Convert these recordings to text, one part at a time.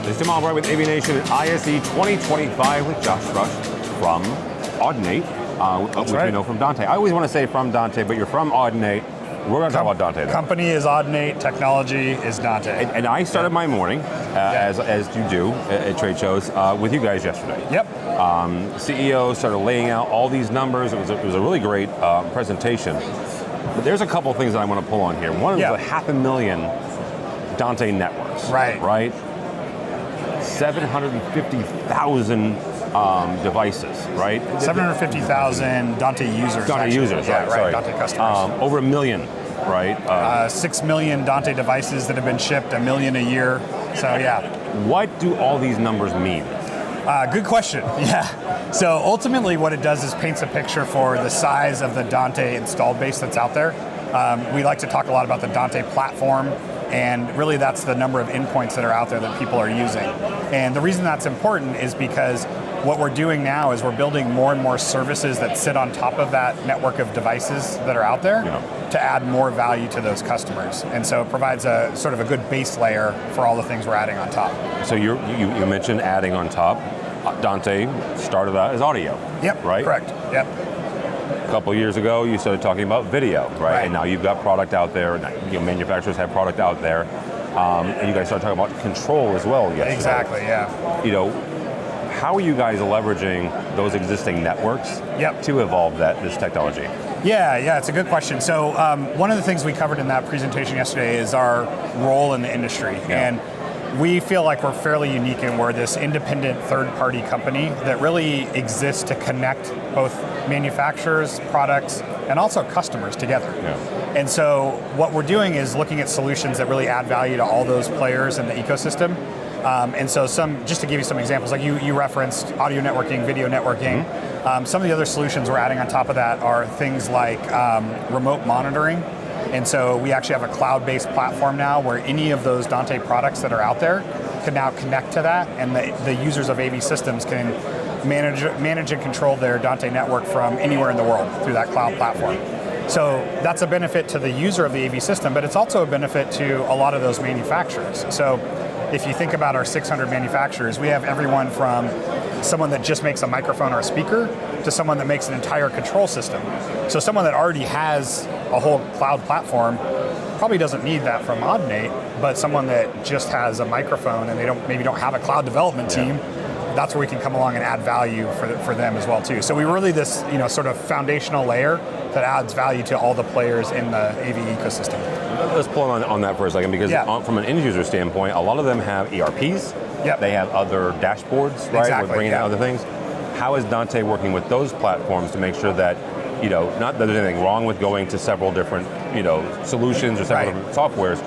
This is Tim Albright with AVNation at ISE 2025 with Josh Rush from Audinate, which we know from Dante. I always want to say from Dante, but you're from Audinate. We're going to talk about Dante though. Company is Audinate, technology is Dante. And I started my morning, as you do at trade shows, with you guys yesterday. Yep. CEO started laying out all these numbers. It was a really great presentation. But there's a couple things that I want to pull on here. One is the 500,000 Dante networks. Right? 750,000 devices, right? 750,000 Dante users. Dante users, yeah, right? Sorry. Dante customers. Over 1 million, right? 6 million Dante devices that have been shipped, 1 million a year. So yeah. What do all these numbers mean? Good question. Yeah. So ultimately, what it does is paints a picture for the size of the Dante installed base that's out there. We like to talk a lot about the Dante platform, and really that's the number of endpoints that are out there that people are using. And the reason that's important is because what we're doing now is we're building more and more services that sit on top of that network of devices that are out there to add more value to those customers. And so it provides a sort of a good base layer for all the things we're adding on top. So you mentioned adding on top. Dante started out as audio. Yep, right? Correct, yep. A couple years ago, you started talking about video, right? And now you've got product out there. Manufacturers have product out there. And you guys started talking about control as well yesterday. Exactly, yeah. How are you guys leveraging those existing networks to evolve this technology? Yeah, it's a good question. So one of the things we covered in that presentation yesterday is our role in the industry. And we feel like we're fairly unique in we're this independent third-party company that really exists to connect both manufacturers, products, and also customers together. And so what we're doing is looking at solutions that really add value to all those players in the ecosystem. And so just to give you some examples, like you referenced audio networking, video networking. Some of the other solutions we're adding on top of that are things like remote monitoring. And so we actually have a cloud-based platform now where any of those Dante products that are out there can now connect to that, and the users of AV systems can manage and control their Dante network from anywhere in the world through that cloud platform. So that's a benefit to the user of the AV system, but it's also a benefit to a lot of those manufacturers. So if you think about our 600 manufacturers, we have everyone from someone that just makes a microphone or a speaker to someone that makes an entire control system. So someone that already has a whole cloud platform probably doesn't need that from Audinate, but someone that just has a microphone and they maybe don't have a cloud development team, that's where we can come along and add value for them as well too. So we really this sort of foundational layer that adds value to all the players in the AV ecosystem. Let's pull on that for a second, because from an end user standpoint, a lot of them have ERPs. They have other dashboards, right? Exactly, We're bringing in other things. How is Dante working with those platforms to make sure that, not that there's anything wrong with going to several different, solutions or several different softwares,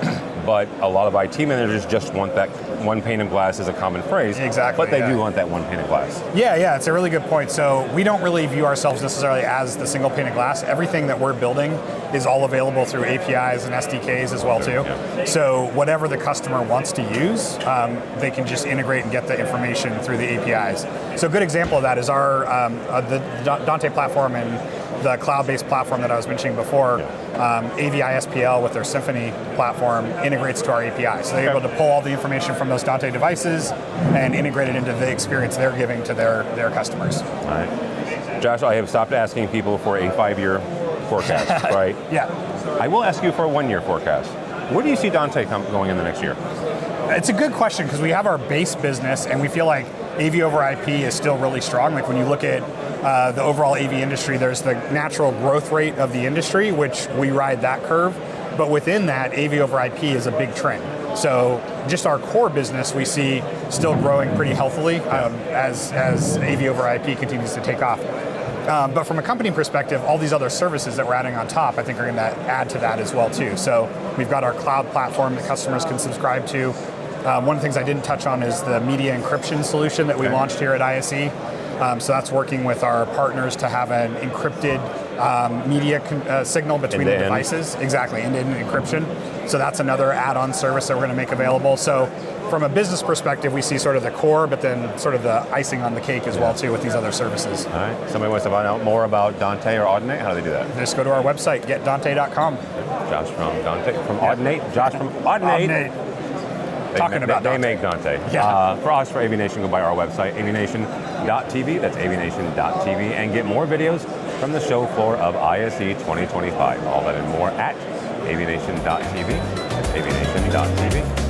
but a lot of IT managers just want that one pane of glass is a common phrase. Exactly. But they do want that one pane of glass. Yeah, it's a really good point. So we don't really view ourselves necessarily as the single pane of glass. Everything that we're building is all available through APIs and SDKs as well too. So whatever the customer wants to use, they can just integrate and get the information through the APIs. So a good example of that is our the Dante platform and the cloud-based platform that I was mentioning before. AVISPL with their Symphony platform integrates to our API. So they're able to pull all the information from those Dante devices and integrate it into the experience they're giving to their customers. All right. Josh, I have stopped asking people for a 5-year forecast, right? I will ask you for a 1-year forecast. Where do you see Dante going in the next year? It's a good question, because we have our base business and we feel like AV over IP is still really strong. Like when you look at the overall AV industry, there's the natural growth rate of the industry, which we ride that curve. But within that, AV over IP is a big trend. So just our core business we see still growing pretty healthily as AV over IP continues to take off. But from a company perspective, all these other services that we're adding on top, I think are going to add to that as well too. So we've got our cloud platform that customers can subscribe to. One of the things I didn't touch on is the media encryption solution that we launched here at ISE. So that's working with our partners to have an encrypted media signal between the devices. Exactly, end-to-end encryption. So that's another add-on service that we're going to make available. So from a business perspective, we see sort of the core, but then sort of the icing on the cake as well too with these other services. All right. Somebody wants to find out more about Dante or Audinate, how do they do that? Just go to our website, getdante.com. Josh from Dante, from Audinate. Josh from Audinate. talking about They Dante. make Dante. Yeah. For us, for AVNation, go by our website, avnation.tv. That's avnation.tv, and get more videos from the show floor of ISE 2025. All that and more at avnation.tv. That's avnation.tv.